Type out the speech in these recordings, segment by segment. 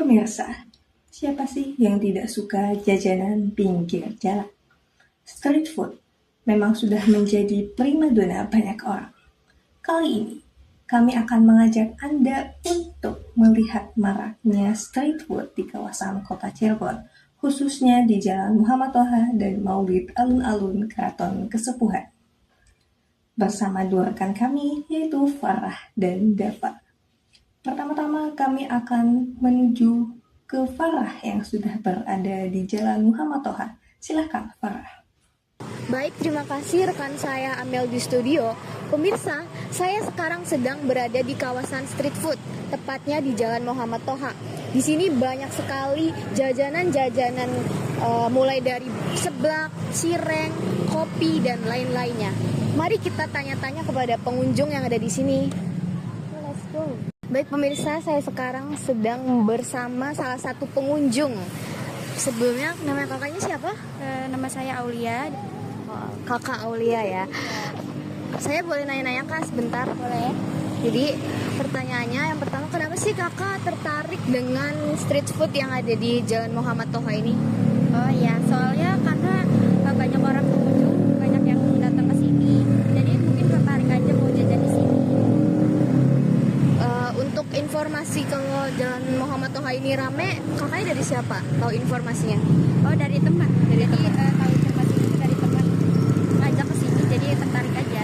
Pemirsa, siapa sih yang tidak suka jajanan pinggir jalan? Street food memang sudah menjadi primadona banyak orang. Kali ini, kami akan mengajak Anda untuk melihat maraknya street food di kawasan kota Cirebon, khususnya di Jalan Muhammad Toha dan Maulid Alun-Alun Keraton Kesepuhan. Bersama dua rekan kami, yaitu Farah dan Dava. Pertama-tama kami akan menuju ke Farah yang sudah berada di Jalan Muhammad Toha. Silakan Farah. Baik, terima kasih rekan saya Amel di studio. Pemirsa, saya sekarang sedang berada di kawasan street food, tepatnya di Jalan Muhammad Toha. Di sini banyak sekali jajanan-jajanan mulai dari seblak, cireng, kopi, dan lain-lainnya. Mari kita tanya-tanya kepada pengunjung yang ada di sini. Let's go. Baik pemirsa, saya sekarang sedang bersama salah satu pengunjung. Sebelumnya, nama kakaknya siapa? Nama saya Aulia. Kakak Aulia ya. Saya boleh nanya-nanya Kak sebentar? Boleh. Jadi pertanyaannya yang pertama, kenapa sih kakak tertarik dengan street food yang ada di Jalan Muhammad Toha ini? Oh ya, soalnya karena banyak orang pengunjung, banyak yang datang ke sini. Jadi mungkin tertarik aja mau jajan di sini. Untuk informasi kalau Jalan Muhammad Toha ini rame, kakaknya dari siapa? Tahu informasinya? Oh, dari teman. Dari Jadi teman. tahu informasi itu dari teman ngajak ke sini, jadi tertarik aja.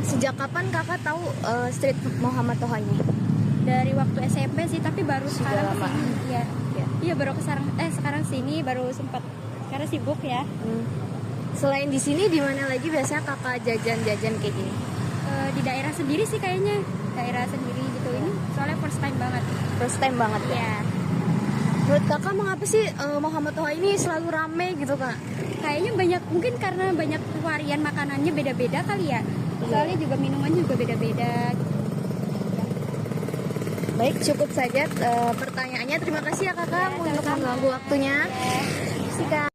Sejak kapan kakak tahu street Muhammad Toha ini? Dari waktu SMP sih, tapi baru Sudah sekarang lama. sini. Iya. Ya. Iya, baru sekarang sini baru sempat karena sibuk ya. Selain di sini, di mana lagi biasanya kakak jajan-jajan kayak gini? Di daerah sendiri sih kayaknya. Daerah sendiri gitu ini. Soalnya first time banget. First time banget ya? Iya. Menurut kakak mengapa sih Muhammad Toha ini selalu rame gitu kak? Kayaknya banyak, mungkin karena banyak varian makanannya beda-beda kali ya. Soalnya juga minuman juga beda-beda gitu. Baik, cukup saja pertanyaannya. Terima kasih ya kakak untuk mengganggu waktunya. Sikat.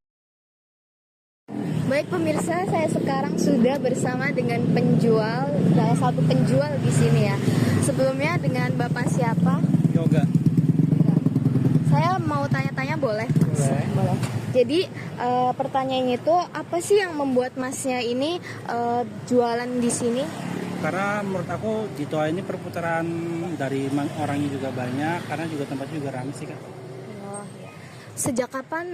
Baik pemirsa, saya sekarang sudah bersama dengan penjual, salah satu penjual di sini ya. Sebelumnya dengan Bapak siapa? Yoga. Saya mau tanya-tanya boleh? Boleh. Jadi pertanyaannya itu apa sih yang membuat masnya ini jualan di sini? Karena menurut aku di Toa ini perputaran dari orangnya juga banyak, karena juga tempatnya juga ramai sih kak. Oh, iya. Sejak kapan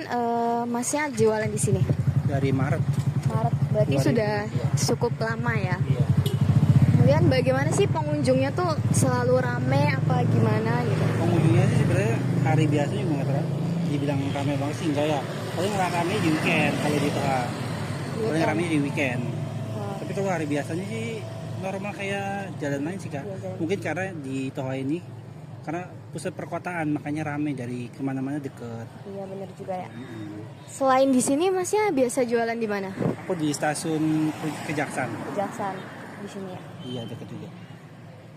masnya jualan di sini? Dari Maret. Maret, berarti 2000. sudah cukup lama ya. Iya. Kemudian bagaimana sih pengunjungnya tuh selalu rame apa gimana gitu? Pengunjungnya sih sebenarnya hari biasa juga nggak terlalu dibilang ramai banget sih enggak ya. Paling rame di weekend kalau di Toa. Paling rame di weekend. Oh, Tapi kalau hari biasanya sih normal kayak jalan lain sih kak. Iya, jalan. Mungkin karena di Toa ini karena pusat perkotaan makanya rame, dari kemana-mana deket. iya benar juga ya. Selain di sini masnya biasa jualan di mana? Aku di stasiun Kejaksan. Kejaksan di sini ya. Iya deket juga.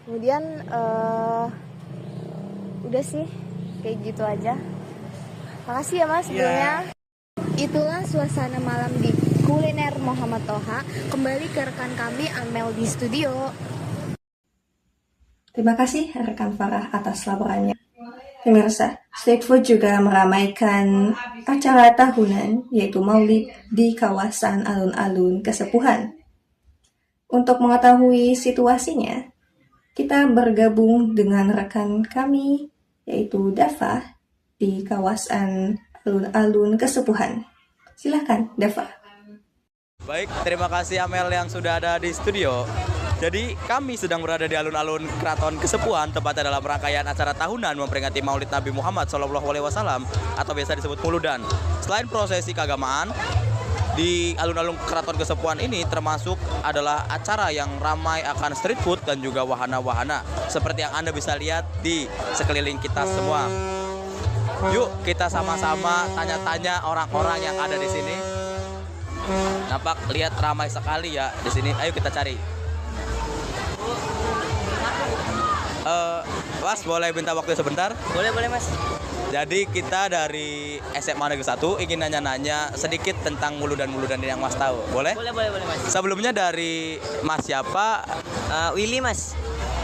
Kemudian udah sih kayak gitu aja. Makasih ya mas sebelumnya. Itulah suasana malam di kuliner Muhammad Toha. Kembali ke rekan kami Amel di studio. Terima kasih rekan Farah atas laporannya. Pemirsa, street food juga meramaikan acara tahunan yaitu Maulid di kawasan alun-alun Kesepuhan. Untuk mengetahui situasinya, kita bergabung dengan rekan kami yaitu Dava di kawasan alun-alun Kesepuhan. Silakan Dava. Baik, terima kasih Amel yang sudah ada di studio. Jadi kami sedang berada di alun-alun Keraton Kesepuhan, tepatnya dalam rangkaian acara tahunan memperingati Maulid Nabi Muhammad SAW atau biasa disebut Muludan. Selain prosesi keagamaan, di alun-alun Keraton Kesepuhan ini termasuk adalah acara yang ramai akan street food dan juga wahana-wahana seperti yang Anda bisa lihat di sekeliling kita semua. Yuk kita sama-sama tanya-tanya orang-orang yang ada di sini. Nampak lihat ramai sekali ya di sini. Ayo kita cari. Mas, boleh minta waktu sebentar? Boleh mas. Jadi kita dari SMA Negeri 1 ingin nanya-nanya sedikit tentang muludan-muludan yang Mas tahu. Boleh? Boleh mas. Sebelumnya dari Mas siapa? Willy mas.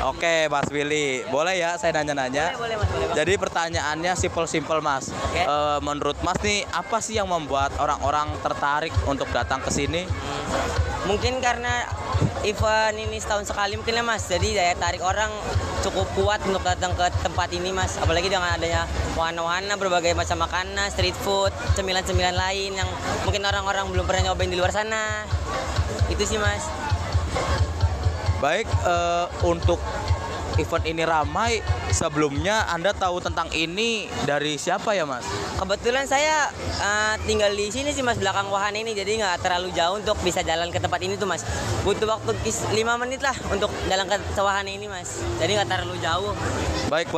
Oke, Mas Willy, boleh ya saya nanya-nanya? Boleh Mas, boleh Mas. Jadi pertanyaannya simpel-simpel Mas. Oke. Menurut Mas nih apa sih yang membuat orang-orang tertarik untuk datang ke sini? Mungkin karena event ini setahun sekali mungkin ya Mas. Jadi daya tarik orang cukup kuat untuk datang ke tempat ini Mas. Apalagi dengan adanya wahana-wahana berbagai macam makanan, street food, cemilan-cemilan lain yang mungkin orang-orang belum pernah nyobain di luar sana. Itu sih Mas. Baik, untuk event ini ramai, sebelumnya Anda tahu tentang ini dari siapa ya Mas? Kebetulan saya tinggal di sini sih Mas, belakang wahana ini, jadi nggak terlalu jauh untuk bisa jalan ke tempat ini tuh Mas. Butuh waktu 5 menit lah untuk jalan ke wahana ini Mas, jadi nggak terlalu jauh. Baik.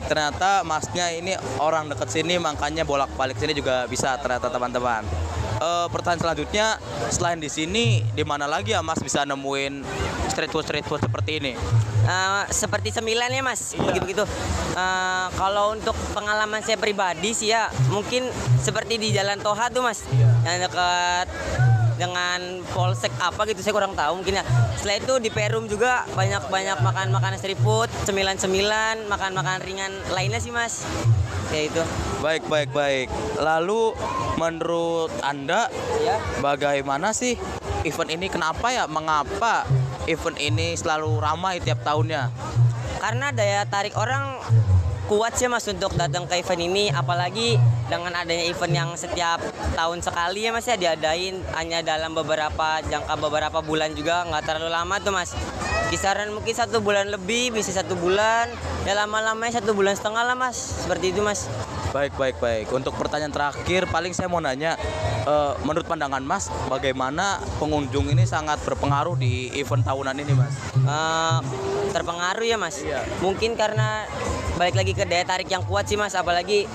Ternyata Masnya ini orang dekat sini, makanya bolak-balik sini juga bisa ternyata teman-teman. Pertanyaan selanjutnya, selain di sini, di mana lagi ya Mas bisa nemuin street food seperti ini? Seperti cemilan ya Mas, begitu. Kalau untuk pengalaman saya pribadi sih ya, mungkin seperti di Jalan Toha tuh Mas, yang dekat dengan polsek apa gitu saya kurang tahu mungkin ya. Setelah itu di Perum juga banyak makan makanan street food, cemilan-cemilan, makan ringan lainnya sih Mas. Kayak itu. Baik. Lalu menurut Anda Ya. bagaimana sih event ini? Mengapa event ini selalu ramai tiap tahunnya? Karena daya tarik orang kuat sih Mas untuk datang ke event ini, apalagi dengan adanya event yang setiap tahun sekali ya Mas ya diadain, hanya dalam jangka beberapa bulan juga, nggak terlalu lama tuh Mas. Kisaran mungkin 1 bulan lebih, bisa 1 bulan, ya lama-lamanya 1,5 bulan lah Mas, seperti itu Mas. Baik. Untuk pertanyaan terakhir, paling saya mau nanya, menurut pandangan Mas, bagaimana pengunjung ini sangat berpengaruh di event tahunan ini Mas? Terpengaruh ya Mas. Iya. Mungkin karena balik lagi ke daya tarik yang kuat sih Mas, apalagi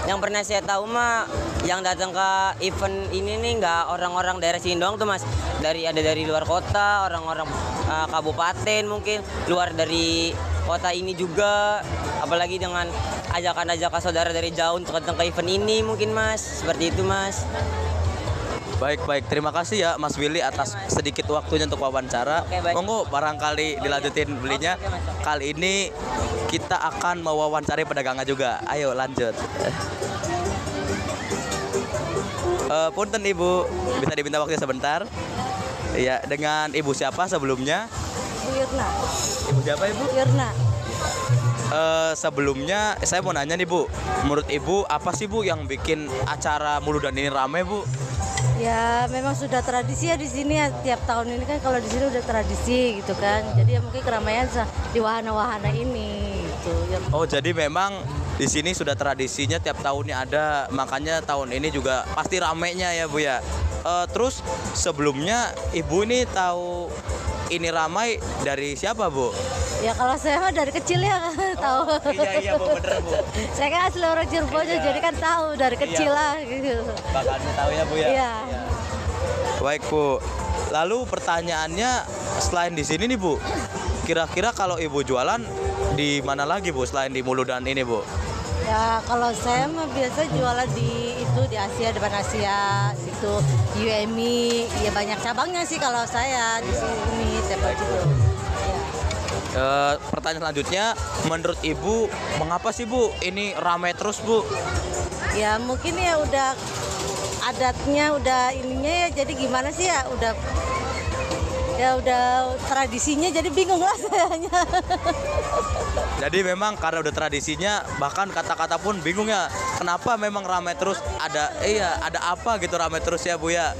yang pernah saya tahu mah yang datang ke event ini nih nggak orang-orang daerah sini doang tuh Mas. Ada dari luar kota, orang-orang kabupaten mungkin, luar dari kota ini juga, apalagi dengan ajakan-ajakan saudara dari jauh untuk datang ke event ini mungkin Mas. Seperti itu Mas. Baik. Terima kasih ya Mas Willy atas sedikit waktunya untuk wawancara. Oke, baik. Monggo barangkali dilanjutin belinya. Oke, Mas. Kali ini kita akan mewawancari pedagangnya juga. Ayo lanjut. Punten Ibu, bisa diminta waktunya sebentar? Iya, dengan Ibu siapa sebelumnya? Bu Irna. Ibu siapa Ibu? Irna. Sebelumnya saya mau nanya nih Bu, menurut Ibu apa sih Bu yang bikin acara Muludan ini ramai Bu? Ya memang sudah tradisi ya di sini ya, tiap tahun ini kan kalau di sini udah tradisi gitu kan. Jadi ya mungkin keramaian di wahana-wahana ini gitu. Ya. Oh, jadi memang di sini sudah tradisinya tiap tahunnya ada, makanya tahun ini juga pasti ramainya ya Bu ya. Terus sebelumnya Ibu ini tahu ini ramai dari siapa Bu? Ya kalau saya mah dari kecil ya tahu. Iya Bu, bener Bu. Saya kan asli orang Cirebon jadi kan tahu dari kecil lah gitu. Bakalnya tahu ya Bu ya. Iya. Baik Bu. Lalu pertanyaannya, selain di sini nih Bu, kira-kira kalau Ibu jualan di mana lagi Bu selain di Muludan ini Bu? Ya kalau saya mah biasa jualan di Asia, depan Asia situ, UMI, ya banyak cabangnya sih kalau saya di sini seperti itu. Ya. Pertanyaan selanjutnya, menurut Ibu mengapa sih Bu ini ramai terus Bu? Ya mungkin ya udah adatnya, udah ininya ya, jadi gimana sih ya udah tradisinya, jadi bingung lah sayanya. Jadi memang karena udah tradisinya, bahkan kata-kata pun bingung ya. Kenapa memang ramai terus? Ada apa gitu ramai terus ya Bu ya?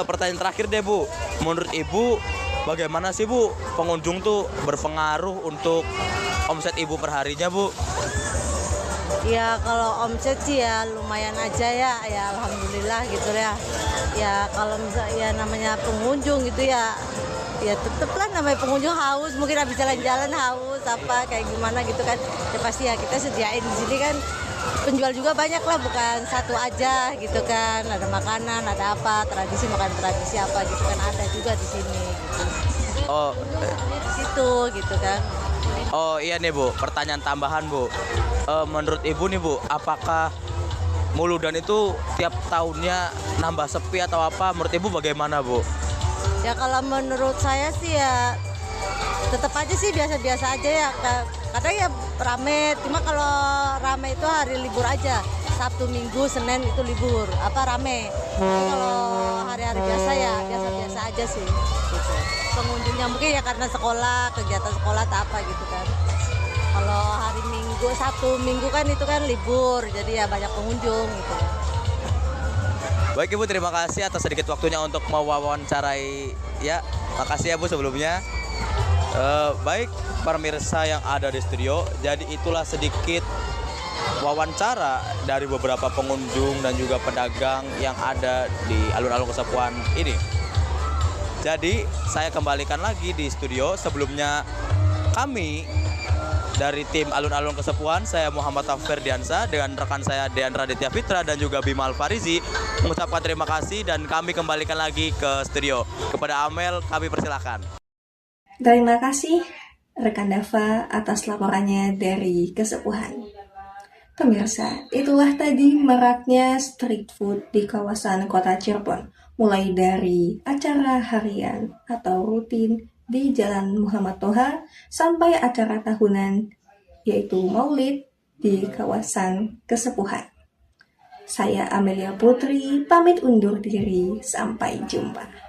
Pertanyaan terakhir deh Bu, menurut Ibu bagaimana sih Bu pengunjung tuh berpengaruh untuk omset Ibu perharinya Bu? Ya kalau omset sih ya lumayan aja ya alhamdulillah gitu ya. Ya kalau misalnya ya namanya pengunjung gitu ya tetep lah namanya pengunjung haus, mungkin habis jalan-jalan haus apa kayak gimana gitu kan. Ya pasti ya kita sediain di sini kan, penjual juga banyak lah, bukan satu aja gitu kan. Ada makanan, ada apa, makan tradisi apa gitu kan, ada juga di sini gitu. Oh, Di situ gitu kan. oh iya nih Bu, pertanyaan tambahan Bu. Menurut Ibu nih Bu, apakah Muludan itu tiap tahunnya nambah sepi atau apa? Menurut Ibu bagaimana Bu? Ya kalau menurut saya sih ya tetap aja sih biasa-biasa aja ya. Kadang ya rame, cuma kalau rame itu hari libur aja. Sabtu, Minggu, Senin itu libur, rame. Tapi kalau hari-hari biasa ya biasa-biasa aja sih. Gitu. Pengunjungnya mungkin ya karena sekolah, kegiatan sekolah atau apa gitu kan. Kalau hari Minggu, Sabtu, Minggu kan itu kan libur, jadi ya banyak pengunjung gitu. Baik Ibu, terima kasih atas sedikit waktunya untuk mewawancarai. Ya, makasih ya Bu sebelumnya. Baik pemirsa yang ada di studio, jadi itulah sedikit wawancara dari beberapa pengunjung dan juga pedagang yang ada di alun-alun Kesepuan ini. Jadi saya kembalikan lagi di studio. Sebelumnya kami dari tim alun-alun Kesepuan, saya Muhammad Ferdiansa dengan rekan saya Dean Raditya Fitra dan juga Bima Alfarizi mengucapkan terima kasih dan kami kembalikan lagi ke studio. Kepada Amel kami persilahkan. Terima kasih rekan Dava atas laporannya dari Kesepuhan. Pemirsa, itulah tadi maraknya street food di kawasan kota Cirebon. Mulai dari acara harian atau rutin di Jalan Muhammad Toha sampai acara tahunan yaitu Maulid di kawasan Kesepuhan. Saya Amelia Putri, pamit undur diri, sampai jumpa.